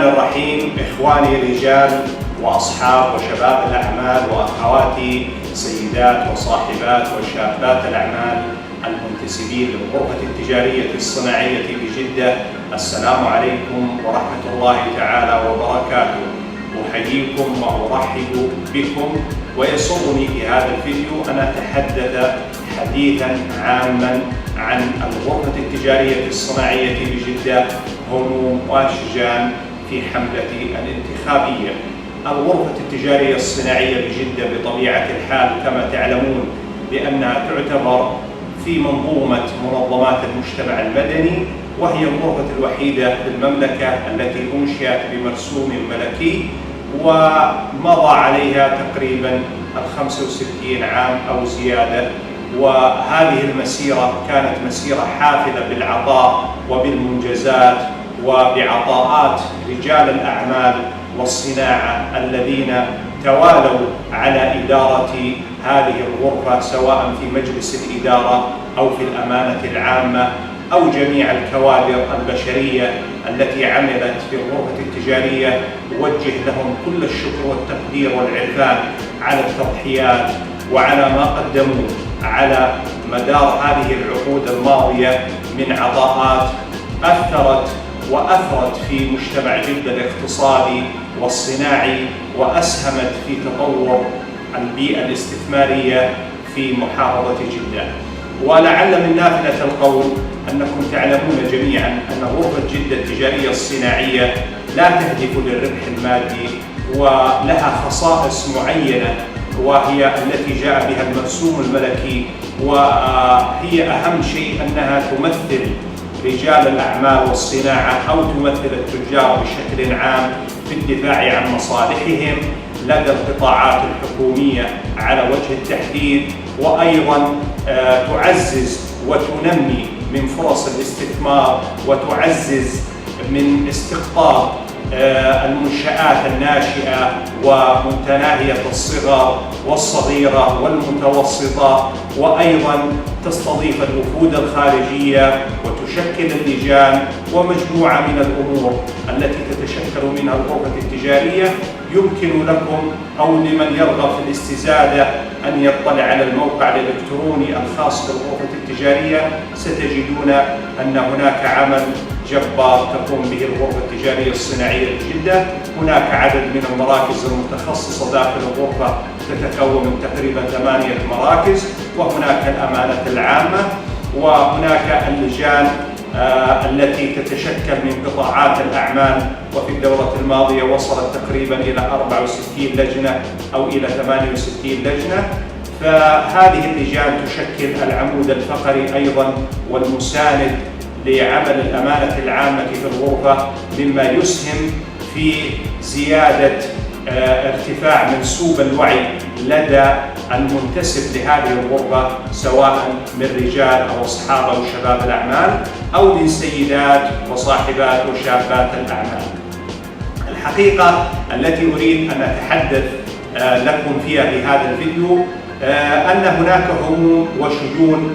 الرحيم. إخواني رجال وأصحاب وشباب الأعمال وأخواتي سيدات وصاحبات وشابات الأعمال المنتسبين للغرفة التجارية الصناعية بجدة، السلام عليكم ورحمة الله تعالى وبركاته. أحييكم وأرحب بكم، ويسرني في هذا الفيديو أن أتحدث حديثا عاما عن الغرفة التجارية الصناعية بجدة، هموم وأشجان في حملة الانتخابية. الغرفة التجارية الصناعية بجدة بطبيعة الحال كما تعلمون بأنها تعتبر في منظومة منظمات المجتمع المدني، وهي الغرفة الوحيدة في المملكة التي أنشئت بمرسوم ملكي ومضى عليها تقريبا 65 عام أو زيادة. وهذه المسيرة كانت مسيرة حافلة بالعطاء وبالمنجزات وبعطاءات رجال الأعمال والصناعة الذين توالوا على إدارة هذه الغرفة، سواء في مجلس الإدارة أو في الأمانة العامة أو جميع الكوادر البشرية التي عملت في الغرفة التجارية. أوجه لهم كل الشكر والتقدير والعرفان على التضحيات وعلى ما قدموا على مدار هذه العقود الماضية من عطاءات أثرت وأثرت في مجتمع جدة الاقتصادي والصناعي، وأسهمت في تطور البيئة الاستثمارية في محافظة جدة. ولعل من نافلة القول أنكم تعلمون جميعا أن غرفة جدة التجارية الصناعية لا تهدف للربح المادي، ولها خصائص معينة وهي التي جاء بها المرسوم الملكي، وهي أهم شيء أنها تمثل رجال الأعمال والصناعة أو تمثل التجار بشكل عام في الدفاع عن مصالحهم لدى القطاعات الحكومية على وجه التحديد، وأيضا تعزز وتنمي من فرص الاستثمار وتعزز من استقطاب المنشآت الناشئة ومتناهية الصغر والصغيرة والمتوسطة، وأيضا تستضيف الوفود الخارجية وتشكل اللجان ومجموعة من الأمور التي تتشكل منها الغرفة التجارية. يمكن لكم أو لمن يرغب في الاستزادة أن يطلع على الموقع الإلكتروني الخاص بالغرفة التجارية. ستجدون أن هناك عمل جبار تقوم به الغرفة التجارية الصناعية بجدة. هناك عدد من المراكز المتخصصة داخل الغرفة تتكون من تقريبا 8 مراكز، وهناك الأمانة العامة، وهناك اللجان التي تتشكل من قطاعات الأعمال، وفي الدورة الماضية وصلت تقريبا إلى 64 لجنة أو إلى 68 لجنة. فهذه اللجان تشكل العمود الفقري أيضا والمساند لعمل الأمانة العامة في الغرفة، مما يسهم في زيادة ارتفاع منسوب الوعي لدى المنتسب لهذه الغرفة، سواء من رجال أو أصحاب أو شباب الأعمال أو من سيدات وصاحبات وشابات الأعمال. الحقيقة التي أريد أن أتحدث لكم فيها في هذا الفيديو أن هناك هموم وشجون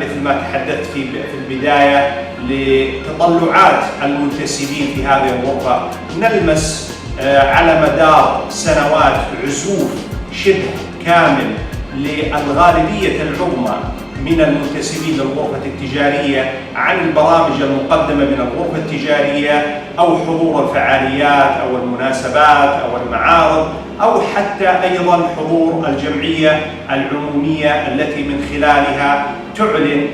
مثل ما تحدثت في البداية لتطلعات المنتسبين في هذه الغرفة. نلمس على مدار سنوات عزوف شبه كامل للغالبية العظمى من المنتسبين للغرفة التجارية عن البرامج المقدمة من الغرفة التجارية، أو حضور الفعاليات أو المناسبات أو المعارض، أو حتى أيضا حضور الجمعية العمومية التي من خلالها تعلن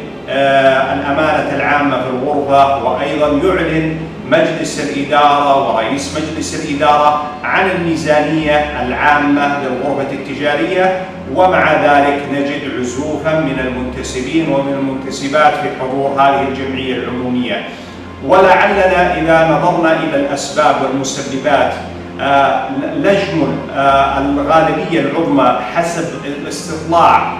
الأمانة العامة في الغرفة، وأيضا يعلن مجلس الإدارة ورئيس مجلس الإدارة عن الميزانية العامة للغرفة التجارية. ومع ذلك نجد عزوفا من المنتسبين ومن المنتسبات في حضور هذه الجمعية العمومية. ولعلنا إذا نظرنا إلى الأسباب والمسببات نجمل الغالبية العظمى حسب الاستطلاع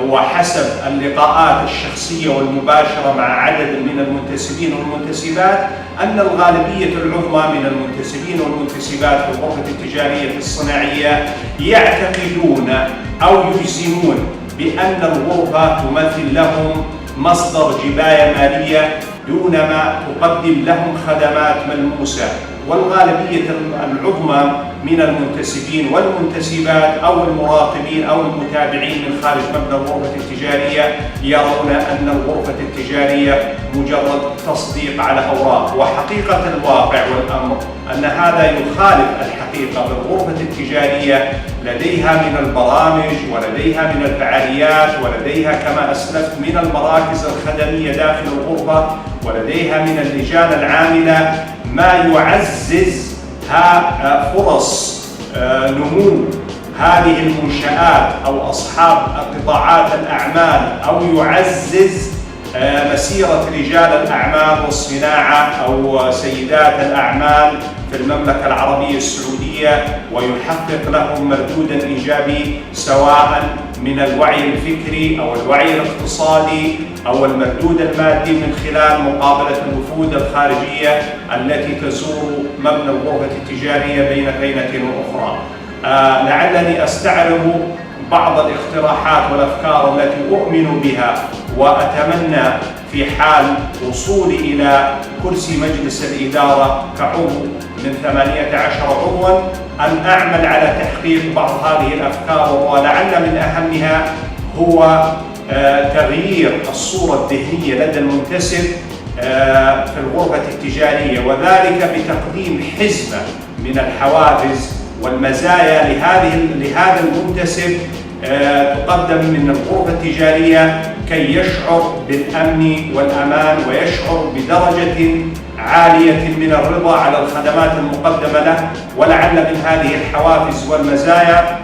وحسب اللقاءات الشخصية والمباشرة مع عدد من المنتسبين والمنتسبات أن الغالبية العظمى من المنتسبين والمنتسبات في الغرفة التجارية الصناعية يعتقدون أو يجزمون بأن الغرفة تمثل لهم مصدر جباية مالية دونما تقدم لهم خدمات ملموسة والغالبية العظمى من المنتسبين والمنتسبات أو المراقبين أو المتابعين من خارج مبنى الغرفة التجارية يرون أن الغرفة التجارية مجرد تصديق على أوراق. وحقيقة الواقع والأمر أن هذا يخالف الحقيقة. بالغرفة التجارية لديها من البرامج ولديها من الفعاليات ولديها كما أسلفت من المراكز الخدمية داخل الغرفة ولديها من اللجان العاملة ما يعزز فرص نمو هذه المنشآت أو أصحاب قطاعات الأعمال، أو يعزز مسيرة رجال الأعمال والصناعة أو سيدات الأعمال في المملكة العربية السعودية، ويحقق لهم مردودا إيجابي سواء من الوعي الفكري أو الوعي الاقتصادي أو المردود المادي من خلال مقابلة الوفود الخارجية التي تزور مبنى الغرفة التجارية بين فينة وأخرى. لعلني أستعرض بعض الاقتراحات والأفكار التي أؤمن بها، وأتمنى في حال وصولي إلى كرسي مجلس الإدارة كعضو من 18 عضوا أن أعمل على تحقيق بعض هذه الأفكار، ولعل من أهمها هو تغيير الصورة الذهنية لدى المنتسب في الغرفة التجارية، وذلك بتقديم حزمة من الحوافز والمزايا لهذا المنتسب تقدم من الغرفة التجارية كي يشعر بالأمن والأمان ويشعر بدرجة عالية من الرضا على الخدمات المقدمة له. ولعل من هذه الحوافز والمزايا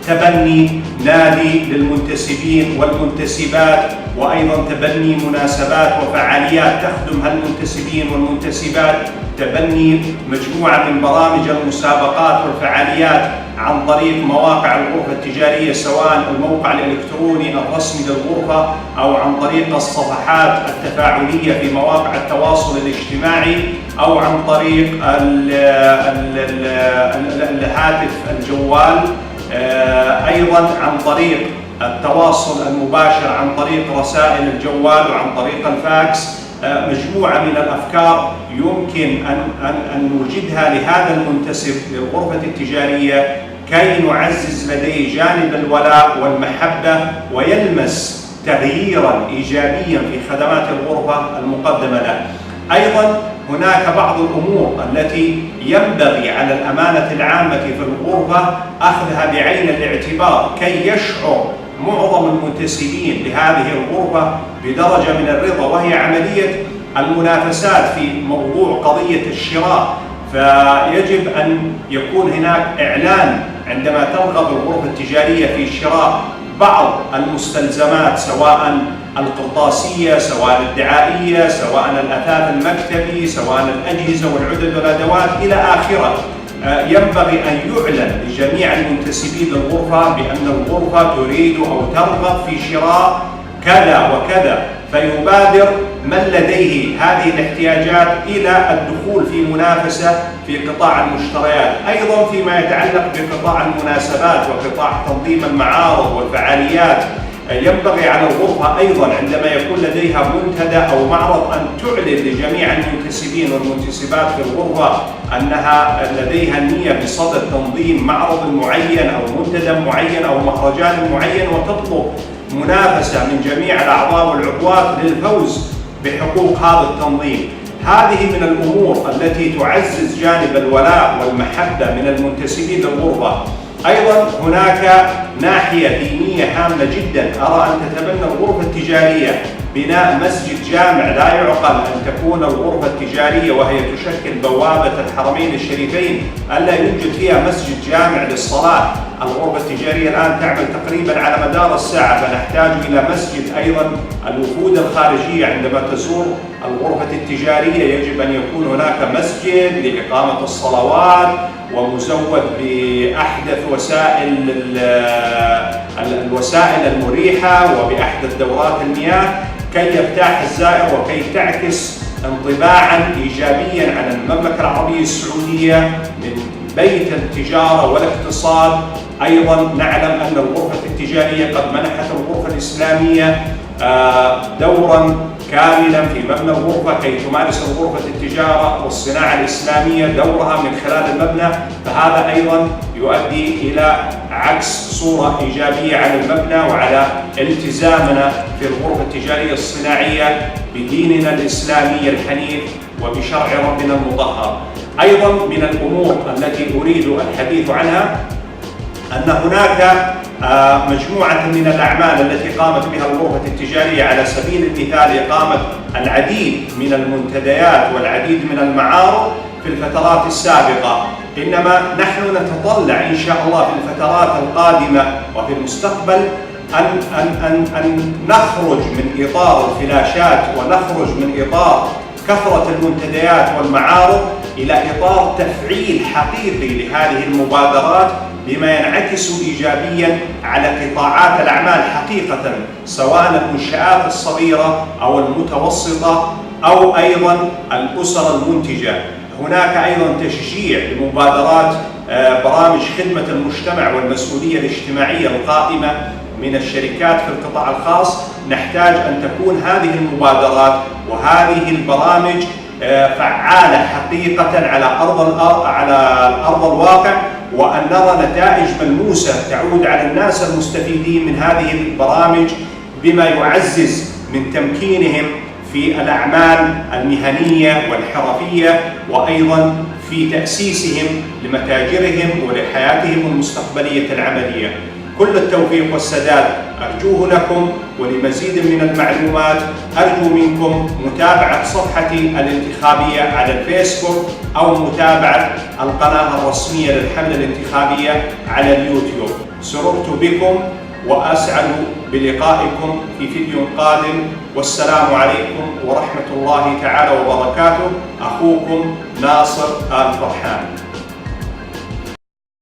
تبني نادي للمنتسبين والمنتسبات، وأيضا تبني مناسبات وفعاليات تخدم هالمنتسبين والمنتسبات، تبني مجموعة من برامج المسابقات والفعاليات عن طريق مواقع الغرفة التجارية، سواء الموقع الإلكتروني الرسمي للغرفة أو عن طريق الصفحات التفاعلية في مواقع التواصل الاجتماعي أو عن طريق الهاتف الجوال، أيضا عن طريق التواصل المباشر عن طريق رسائل الجوال وعن طريق الفاكس. مجموعة من الأفكار يمكن أن نوجدها لهذا المنتسب للغرفة التجارية كي نعزز لديه جانب الولاء والمحبة ويلمس تغييرا إيجابيا في خدمات الغرفة المقدمة له. أيضا هناك بعض الأمور التي ينبغي على الأمانة العامة في الغرفة أخذها بعين الاعتبار كي يشعر معظم المنتسبين لهذه الغرفة بدرجة من الرضا، وهي عملية المنافسات في موضوع قضية الشراء. فيجب أن يكون هناك إعلان عندما ترغب الغرفة التجارية في شراء بعض المستلزمات، سواء القرطاسية، سواء الدعائية، سواء الأثاث المكتبي، سواء الأجهزة والعدد والأدوات إلى آخره. ينبغي أن يعلن لجميع المنتسبين للغرفة بأن الغرفة تريد أو ترغب في شراء كذا وكذا، فيبادر من لديه هذه الاحتياجات إلى الدخول في منافسة في قطاع المشتريات. أيضا فيما يتعلق بقطاع المناسبات وقطاع تنظيم المعارض والفعاليات، ينبغي على الغرفة أيضا عندما يكون لديها منتدى أو معرض أن تعلن لجميع المنتسبين والمنتسبات في الغرفة أنها لديها النية بصدد تنظيم معرض معين أو منتدى معين أو مهرجان معين، وتطلب منافسة من جميع الأعضاء والعضوات للفوز بحقوق هذا التنظيم. هذه من الأمور التي تعزز جانب الولاء والمحبة من المنتسبين للغرفة. أيضا هناك ناحية دينية هامة جدا، أرى أن تتبنى الغرفة التجارية بناء مسجد جامع. لا يعقل أن تكون الغرفة التجارية وهي تشكل بوابة الحرمين الشريفين ألا يوجد فيها مسجد جامع للصلاة. الغرفة التجارية الآن تعمل تقريبا على مدار الساعة، فنحتاج إلى مسجد. أيضا الوفود الخارجية عندما تزور الغرفة التجارية يجب أن يكون هناك مسجد لإقامة الصلوات ومزود بأحدث الوسائل المريحة وبأحدث دورات المياه كي يرتاح الزائر وكي تعكس انطباعا إيجابيا على المملكة العربية السعودية من بيت التجارة والاقتصاد. أيضا نعلم أن الغرفة التجارية قد منحت الغرفة الإسلامية دورا كاملا في مبنى الغرفة كي تمارس الغرفة التجارة والصناعة الإسلامية دورها من خلال المبنى، فهذا أيضا يؤدي إلى عكس صورة إيجابية على المبنى وعلى التزامنا في الغرفة التجارية الصناعية بديننا الإسلامي الحنيف وبشرع ربنا المطهر. أيضا من الأمور التي أريد الحديث عنها أن هناك مجموعة من الأعمال التي قامت بها الغرفة التجارية، على سبيل المثال إقامة العديد من المنتديات والعديد من المعارض في الفترات السابقة، إنما نحن نتطلع إن شاء الله في الفترات القادمة وفي المستقبل أن نخرج من إطار الفلاشات ونخرج من إطار كثرة المنتديات والمعارض إلى إطار تفعيل حقيقي لهذه المبادرات بما ينعكس إيجابيا على قطاعات الأعمال حقيقة، سواء المنشآت الصغيرة أو المتوسطة أو أيضا الأسر المنتجة. هناك أيضا تشجيع لمبادرات برامج خدمة المجتمع والمسؤولية الاجتماعية القائمة من الشركات في القطاع الخاص. نحتاج أن تكون هذه المبادرات وهذه البرامج فعالة حقيقة على أرض الواقع، وأن نرى نتائج ملموسة تعود على الناس المستفيدين من هذه البرامج بما يعزز من تمكينهم في الأعمال المهنية والحرفية، وأيضا في تأسيسهم لمتاجرهم ولحياتهم المستقبلية العملية. كل التوفيق والسداد أرجوه لكم، ولمزيد من المعلومات أرجو منكم متابعة صفحتي الانتخابية على الفيسبوك أو متابعة القناة الرسمية للحملة الانتخابية على اليوتيوب. سررت بكم وأسعد بلقائكم في فيديو قادم، والسلام عليكم ورحمة الله تعالى وبركاته. أخوكم ناصر آل فرحان.